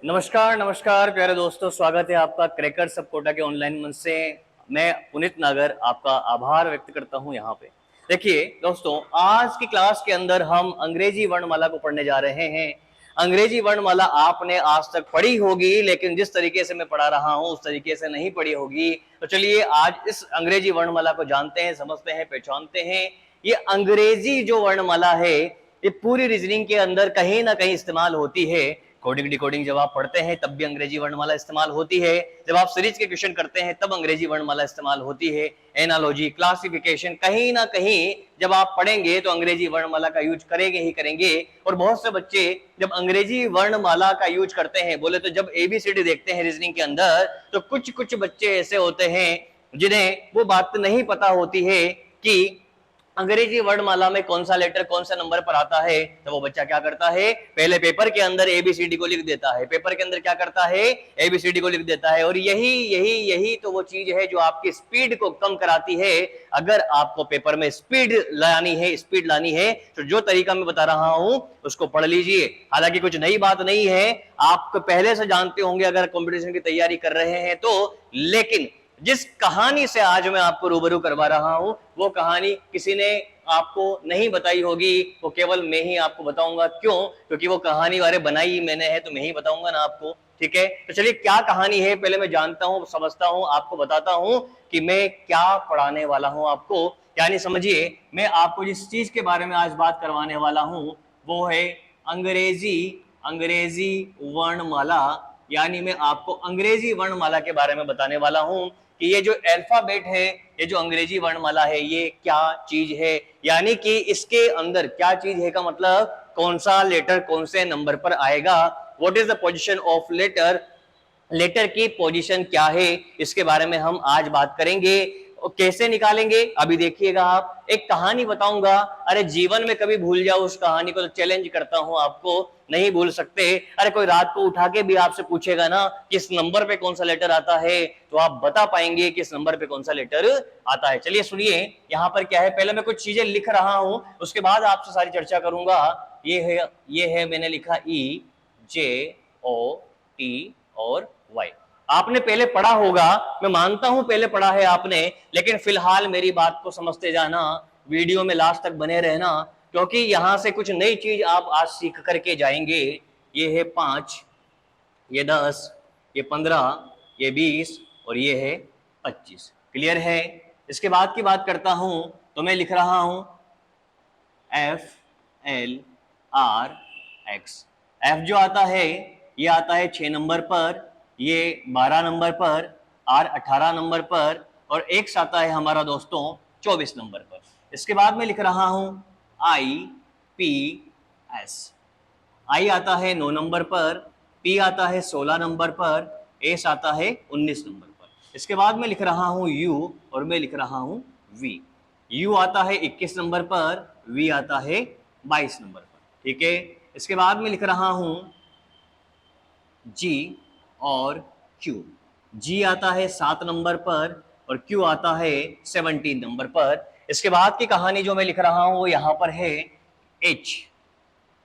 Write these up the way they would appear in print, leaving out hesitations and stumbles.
नमस्कार नमस्कार प्यारे दोस्तों, स्वागत है आपका क्रैकर सब कोटा के ऑनलाइन मंच से। मैं पुनीत नागर आपका आभार व्यक्त करता हूं। यहाँ पे देखिए दोस्तों, आज की क्लास के अंदर हम अंग्रेजी वर्णमाला को पढ़ने जा रहे हैं। अंग्रेजी वर्णमाला आपने आज तक पढ़ी होगी, लेकिन जिस तरीके से मैं पढ़ा रहा हूं उस तरीके से नहीं पढ़ी होगी। तो चलिए आज इस अंग्रेजी वर्णमाला को जानते हैं, समझते हैं, पहचानते हैं। ये अंग्रेजी जो वर्णमाला है ये पूरी रीजनिंग के अंदर कहीं ना कहीं इस्तेमाल होती है। कोडिंग डिकोडिंग जब आप पढ़ते हैं तब भी अंग्रेजी वर्णमाला इस्तेमाल होती है। जब आप सीरीज के क्वेश्चन करते हैं तब अंग्रेजी वर्णमाला इस्तेमाल होती है। एनालॉजी, क्लासिफिकेशन, कहीं ना कहीं जब आप पढ़ेंगे तो अंग्रेजी वर्णमाला का यूज करेंगे ही करेंगे। और बहुत से बच्चे जब अंग्रेजी वर्णमाला का यूज करते हैं, बोले तो जब एबीसीडी देखते हैं रीजनिंग के अंदर, तो कुछ कुछ बच्चे ऐसे होते हैं जिन्हें वो बात नहीं पता होती है कि अंग्रेजी वर्णमाला में कौन सा लेटर कौन सा नंबर पर आता है। तो वो बच्चा क्या करता है, पहले पेपर के अंदर एबीसीडी को लिख देता है। पेपर के अंदर क्या करता है, एबीसीडी को लिख देता है। और यही यही यही तो वो चीज है जो आपकी स्पीड को कम कराती है। अगर आपको पेपर में स्पीड लानी है तो जो तरीका मैं बता रहा हूं उसको पढ़ लीजिए। हालांकि कुछ नई बात नहीं है, आप पहले से जानते होंगे अगर कंपटीशन की तैयारी कर रहे हैं तो। लेकिन जिस कहानी से आज मैं आपको रूबरू करवा रहा हूं वो कहानी किसी ने आपको नहीं बताई होगी, वो केवल मैं ही आपको बताऊंगा। क्यों? क्योंकि वो कहानी वाले बनाई मैंने है तो मैं ही बताऊंगा ना आपको। ठीक है, तो चलिए क्या कहानी है पहले मैं जानता हूं, समझता हूं, आपको बताता हूं कि मैं क्या पढ़ाने वाला हूं आपको। यानी समझिए, मैं आपको जिस चीज के बारे में आज बात करवाने वाला हूं वो है अंग्रेजी अंग्रेजी वर्णमाला। यानी मैं आपको अंग्रेजी वर्णमाला के बारे में बताने वाला हूं कि ये जो अल्फाबेट है, ये जो अंग्रेजी वर्णमाला है, ये क्या चीज है। यानी कि इसके अंदर क्या चीज है का मतलब कौन सा लेटर कौन से नंबर पर आएगा। What is the position of letter, letter की पोजीशन क्या है, इसके बारे में हम आज बात करेंगे। और कैसे निकालेंगे अभी देखिएगा आप। एक कहानी बताऊंगा, अरे जीवन में कभी भूल जाओ उस कहानी को, तो चैलेंज करता हूं आपको, नहीं भूल सकते। अरे कोई रात को उठा के भी आपसे पूछेगा ना किस नंबर पे कौन सा लेटर आता है, तो आप बता पाएंगे किस नंबर पे कौन सा लेटर आता है। चलिए सुनिए, यहाँ पर क्या है, पहले मैं कुछ चीजें लिख रहा हूं, उसके बाद आपसे सारी चर्चा करूंगा। ये है मैंने लिखा ई जे ओ टी और वाई। आपने पहले पढ़ा होगा, मैं मानता हूं पहले पढ़ा है आपने, लेकिन फिलहाल मेरी बात को समझते जाना, वीडियो में लास्ट तक बने रहना, क्योंकि यहां से कुछ नई चीज आप आज सीख करके जाएंगे। ये है 5, ये 10, ये 15, ये 20 और ये है 25। क्लियर है? इसके बाद की बात करता हूं तो मैं लिख रहा हूं F L R x. F जो आता है ये आता है 6 नंबर पर, ये 12 नंबर पर, आर 18 नंबर पर और एक्स आता है हमारा दोस्तों 24 नंबर पर। इसके बाद में लिख रहा हूं आई पी एस। आई आता है 9 नंबर पर, पी आता है 16 नंबर पर, एस आता है 19 नंबर पर। इसके बाद में लिख रहा हूं यू और मैं लिख रहा हूं वी। यू आता है 21 नंबर पर, वी आता है 22 नंबर पर। ठीक है, इसके बाद में लिख रहा हूं जी और क्यू। जी आता है 7 नंबर पर और क्यू आता है 17 नंबर पर। इसके बाद की कहानी जो मैं लिख रहा हूं वो यहां पर है एच।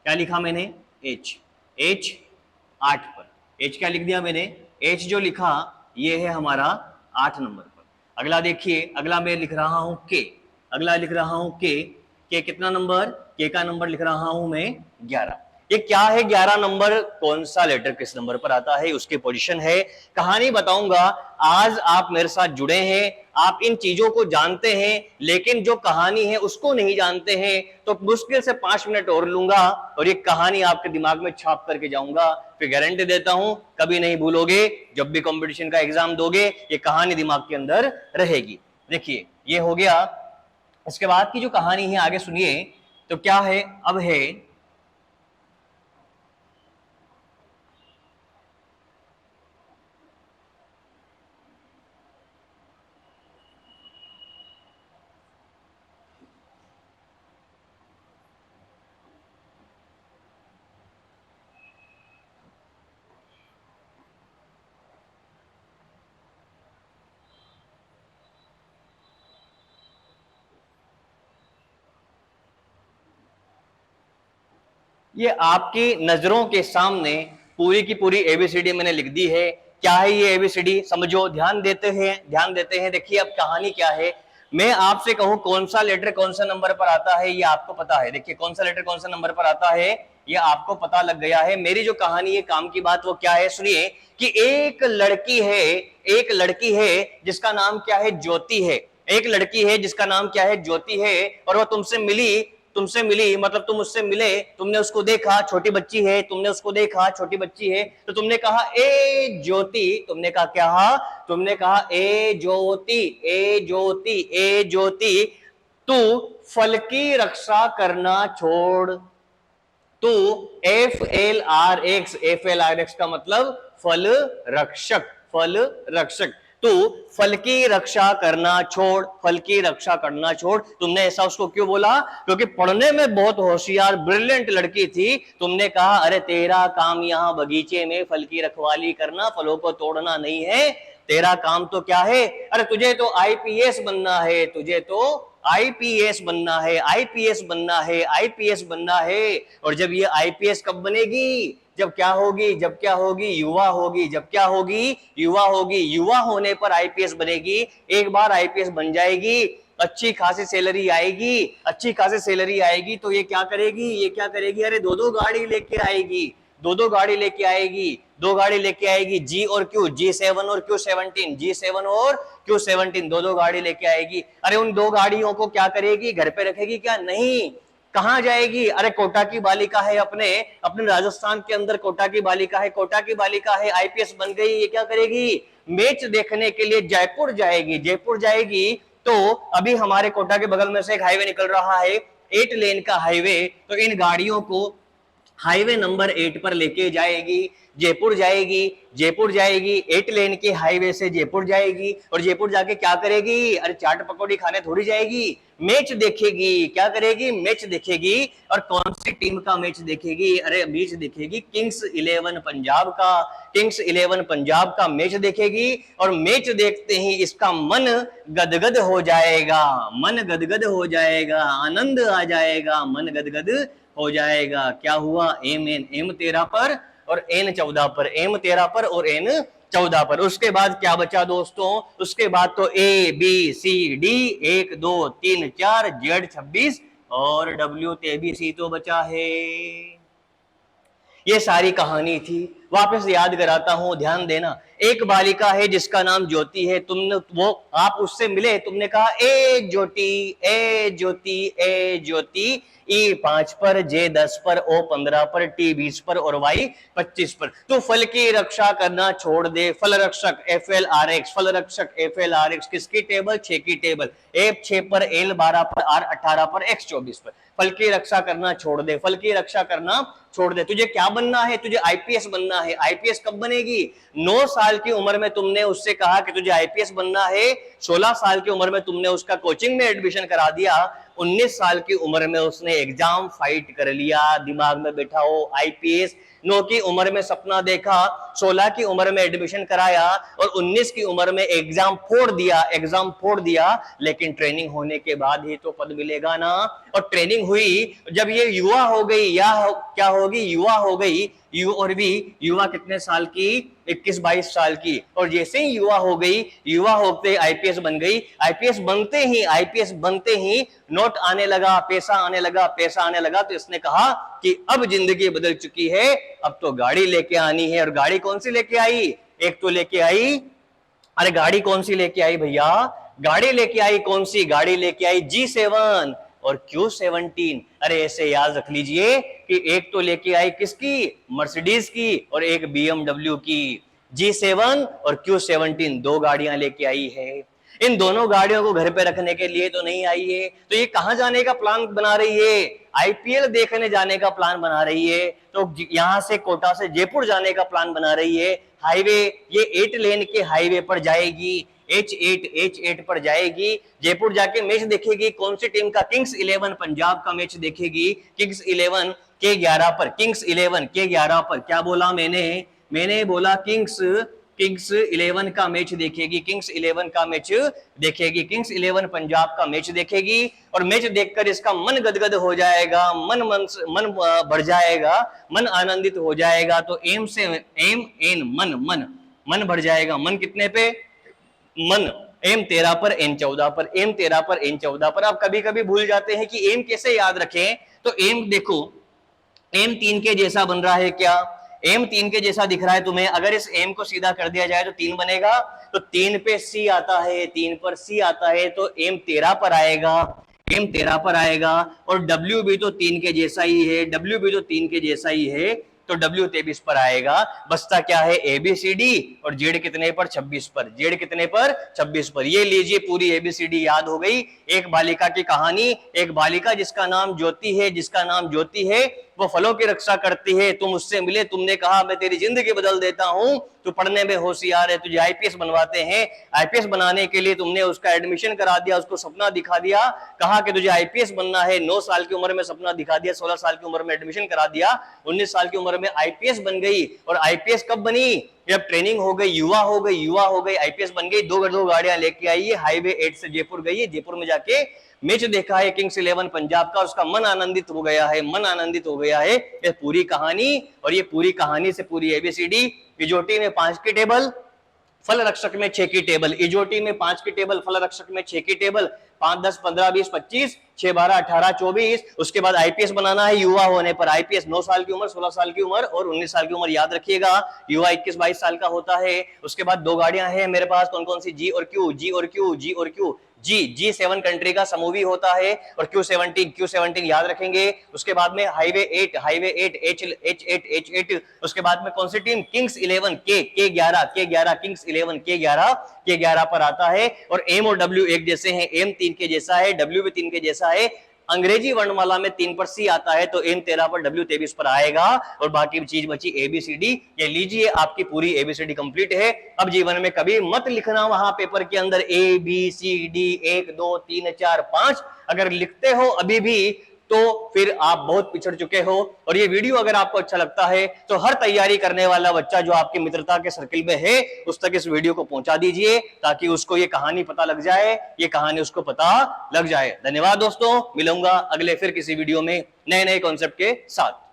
क्या लिखा मैंने? एच। एच 8 पर, एच क्या लिख दिया मैंने? एच जो लिखा ये है हमारा 8 नंबर पर। अगला देखिए, अगला मैं लिख रहा हूं के। अगला लिख रहा हूं के कितना नंबर? के का नंबर लिख रहा हूं मैं 11। ये क्या है 11 नंबर, कौन सा लेटर किस नंबर पर आता है, उसकी पोजीशन है। कहानी बताऊंगा। आज आप मेरे साथ जुड़े हैं, आप इन चीजों को जानते हैं, लेकिन जो कहानी है उसको नहीं जानते हैं, तो मुश्किल से 5 मिनट और लूंगा और ये कहानी आपके दिमाग में छाप करके जाऊंगा। फिर गारंटी देता हूं कभी नहीं भूलोगे, जब भी कंपटीशन का एग्जाम दोगे ये कहानी दिमाग के अंदर रहेगी। देखिए ये हो गया। इसके बाद की जो कहानी है आगे सुनिए, तो क्या है, अब है ये आपकी नजरों के सामने पूरी की पूरी एबीसीडी मैंने लिख दी है। क्या है ये एबीसीडी, समझो, ध्यान देते हैं। देखिए अब कहानी क्या है, मैं आपसे कहूं कौन सा लेटर कौन सा नंबर पर आता है ये आपको पता है। देखिए कौन सा लेटर कौन सा नंबर पर आता है ये आपको पता लग गया है। मेरी जो कहानी है काम की बात वो क्या है, सुनिए कि एक लड़की है जिसका नाम क्या है, ज्योति है। एक लड़की है जिसका नाम क्या है, ज्योति है, और वो तुमसे मिली मतलब तुम उससे मिले, तुमने उसको देखा, छोटी बच्ची है, तुमने उसको देखा, छोटी बच्ची है, तो तुमने कहा ए ज्योति, तुमने कहा क्या, तुमने कहा ए ज्योति, ए ज्योति, ए ज्योति, तू फल की रक्षा करना छोड़। तू FLRX का मतलब फल रक्षक, फल रक्षक। तू फल की रक्षा करना छोड़, फल की रक्षा करना छोड़। तुमने ऐसा उसको क्यों बोला, क्योंकि पढ़ने में बहुत होशियार ब्रिलियंट लड़की थी। तुमने कहा अरे तेरा काम यहाँ बगीचे में फल की रखवाली करना, फलों को तोड़ना नहीं है, तेरा काम तो क्या है, अरे तुझे तो आईपीएस बनना है, तुझे तो आईपीएस बनना है, आईपीएस बनना है, आईपीएस बनना है। और जब ये आईपीएस कब बनेगी, जब क्या होगी, जब क्या होगी, युवा होगी, जब क्या होगी, युवा होगी, युवा होने पर आईपीएस बनेगी। एक बार आईपीएस बन जाएगी, अच्छी खासी सैलरी आएगी, अच्छी खासी सैलरी आएगी, तो ये क्या करेगी, ये क्या करेगी, अरे दो गाड़ी लेके आएगी, दो गाड़ी लेके आएगी, दो गाड़ी लेके आएगी, जी और क्यू, G7 और Q17, G7 और Q17, दो गाड़ी लेके आएगी। अरे उन दो गाड़ियों को क्या करेगी, घर पे रखेगी क्या, नहीं, कहां जाएगी, अरे कोटा की बालिका है, अपने राजस्थान के अंदर कोटा की बालिका है, कोटा की बालिका है, आईपीएस बन गई, ये क्या करेगी, मैच देखने के लिए जयपुर जाएगी, जयपुर जाएगी। तो अभी हमारे कोटा के बगल में से एक हाईवे निकल रहा है, 8 लेन का हाईवे, तो इन गाड़ियों को हाईवे नंबर 8 पर लेके जाएगी, जयपुर जाएगी, जयपुर जाएगी, 8 लेन के हाईवे से जयपुर जाएगी, और जयपुर जाके क्या करेगी, अरे चाट पकौड़ी खाने थोड़ी जाएगी, मैच देखेगी। क्या करेगी, मैच देखेगी। और कौन सी टीम का मैच देखेगी, अरे मैच देखेगी किंग्स 11 पंजाब का, किंग्स 11 पंजाब का मैच देखेगी। और मैच देखते ही इसका मन गदगद हो जाएगा, मन गदगद हो जाएगा, आनंद आ जाएगा, मन गदगद हो जाएगा। क्या हुआ, एम 13 पर और N 14 पर, M 13 पर और N 14 पर। उसके बाद क्या बचा दोस्तों, उसके बाद तो ABCD 1 2 3 4 Z 26 और W 23 तो बचा है। ये सारी कहानी थी, वापस याद कराता हूं, ध्यान देना। एक बालिका है जिसका नाम ज्योति है, तुमने वो आप उससे मिले, तुमने कहा ए ज्योति, ए ज्योति, ए ज्योति, E5 पर, J10 पर, O15 पर, T20 पर और Y25 पर। तो फल की रक्षा करना छोड़ दे, फल रक्षक FLRX, फल रक्षक FLRX किसकी टेबल, 6 की टेबल, F6 पर, L12 पर, R18 पर, X24 पर। फल की रक्षा करना छोड़ दे, फल की रक्षा करना छोड़ दे। तुझे क्या बनना है, तुझे आईपीएस बनना है। आईपीएस कब बनेगी, 9 साल की उम्र में तुमने उससे कहा कि तुझे आईपीएस बनना है, 16 साल की उम्र में तुमने उसका कोचिंग में एडमिशन करा दिया, 19 साल की उम्र में उसने एग्जाम फाइट कर लिया, दिमाग में बैठा हो आईपीएस, 9 की उम्र में सपना देखा, 16 की उम्र में एडमिशन कराया और 19 की उम्र में एग्जाम फोड़ दिया, लेकिन ट्रेनिंग होने के बाद ही तो पद मिलेगा ना। और ट्रेनिंग हुई, जब ये युवा हो गई, या क्या होगी, युवा हो गई, और भी युवा कितने साल की, 21-22 साल की, और जैसे ही युवा हो गई, युवा होते आईपीएस बन गई। आईपीएस बनते ही नोट आने लगा, पैसा आने लगा, तो इसने कहा कि अब जिंदगी बदल चुकी है, अब तो गाड़ी लेके आनी है। और गाड़ी कौन सी लेके आई, एक तो लेके आई, अरे गाड़ी कौन सी लेके आई भैया, गाड़ी लेके आई, कौन सी गाड़ी लेके आई, G7 और Q17। अरे ऐसे याद रख लीजिए कि एक तो लेके आई किसकी, मर्सिडीज की, और एक BMW की। G7 और Q17 दो गाड़ियां लेके आई है। इन दोनों गाड़ियों को घर पे रखने के लिए तो नहीं आई है, तो ये कहां जाने का प्लान बना रही है, आईपीएल देखने जाने का प्लान बना रही है। तो यहां से कोटा से जयपुर जाने का प्लान बना रही है। हाईवे, ये 8 लेन के हाईवे पर जाएगी, H8 पर जाएगी, जयपुर जाके मैच देखेगी। कौन सी टीम का, किंग्स 11 पंजाब का मैच देखेगी। किंग्स 11 के 11 पर, किंग्स 11 के 11 पर। क्या बोला मैंने बोला किंग्स किंग्स 11 का मैच देखेगी, किंग्स 11 का मैच देखेगी, किंग्स 11 पंजाब का मैच देखेगी और मैच देखकर इसका मन गदगद हो जाएगा, मन बढ़ जाएगा, मन आनंदित हो जाएगा। तो एम से एम एन मन बढ़ जाएगा। मन कितने पे? मन एम 13 पर एन 14 पर, एम 13 पर एन 14 पर। आप कभी कभी भूल जाते हैं कि एम कैसे याद रखें। तो एम देखो, एम 3 के जैसा बन रहा है क्या? एम 3 के जैसा दिख रहा है तुम्हें। अगर इस एम को सीधा कर दिया जाए तो 3 बनेगा। तो 3 पे सी आता है, 3 पर सी आता है, तो एम 13 पर आएगा, एम 13 पर आएगा। और डब्ल्यू भी तो 3 के जैसा ही है, डब्ल्यू भी तो 3 के जैसा ही है, तो डब्ल्यू 23 पर आएगा। बचता क्या है? एबीसीडी। और जेड कितने पर? 26 पर। जेड कितने पर? 26 पर। ये लीजिए पूरी एबीसीडी याद हो गई। एक बालिका की कहानी, एक बालिका जिसका नाम ज्योति है, जिसका नाम ज्योति है, वो फलों की रक्षा करती है। तुम उससे मिले, तुमने कहा मैं तेरी जिंदगी बदल देता हूं, तू पढ़ने में होशियार है, तुझे आईपीएस बनवाते हैं। आईपीएस बनाने के लिए तुमने उसका एडमिशन करा दिया, उसको सपना दिखा दिया, कहा कि तुझे आईपीएस बनना है। 9 साल की उम्र में सपना दिखा दिया, 16 साल की उम्र में एडमिशन करा दिया, 19 साल की उम्र में आईपीएस बन गई। और आईपीएस कब बनी? जब ट्रेनिंग हो गई, युवा हो गई, युवा हो गई, आईपीएस बन गई। दो गाड़ियां लेके आई है, हाईवे 8 से जयपुर गई है, जयपुर में जाके मैच देखा है किंग्स 11 पंजाब का, उसका मन आनंदित हो गया है, मन आनंदित हो गया है। ये पूरी कहानी, और ये पूरी कहानी से पूरी एबीसीडी। इजोटी में 5 की टेबल, फल रक्षक में 6 की टेबल। इजोटी में 5 की टेबल, फल रक्षक में 6 की टेबल। 5, 10, 15, 20, 25, 6, 12, 18, 24। उसके बाद आईपीएस बनाना है युवा होने पर। आईपीएस 9 साल की उम्र, 16 साल की उम्र और 19 साल की उम्र याद रखिएगा। युवा 21-22 साल का होता है। उसके बाद 2 गाड़ियां हैं मेरे पास, कौन कौन सी? जी और क्यू, जी और क्यू, जी और क्यू। जी 7 कंट्री का समूह होता है, और Q17 याद रखेंगे। उसके बाद में हाईवे 8, H8, उसके बाद में कौन सी team? Kings 11, K11, Kings 11, K11 पर आता है। और एम और डब्ल्यू एक जैसे हैं, एम 3 के जैसा है, डब्ल्यू भी 3 के जैसा है। अंग्रेजी वर्णमाला में 3 पर सी आता है, तो एम 13 पर डब्ल्यू 23 पर आएगा। और बाकी चीज बची एबीसीडी। ये लीजिए आपकी पूरी एबीसीडी कंप्लीट है। अब जीवन में कभी मत लिखना वहां पेपर के अंदर ABCD 1 2 3 4 5। अगर लिखते हो अभी भी तो फिर आप बहुत पिछड़ चुके हो। और ये वीडियो अगर आपको अच्छा लगता है तो हर तैयारी करने वाला बच्चा जो आपकी मित्रता के सर्किल में है उस तक इस वीडियो को पहुंचा दीजिए, ताकि उसको ये कहानी पता लग जाए, ये कहानी उसको पता लग जाए। धन्यवाद दोस्तों, मिलूंगा अगले फिर किसी वीडियो में नए नए कॉन्सेप्ट के साथ।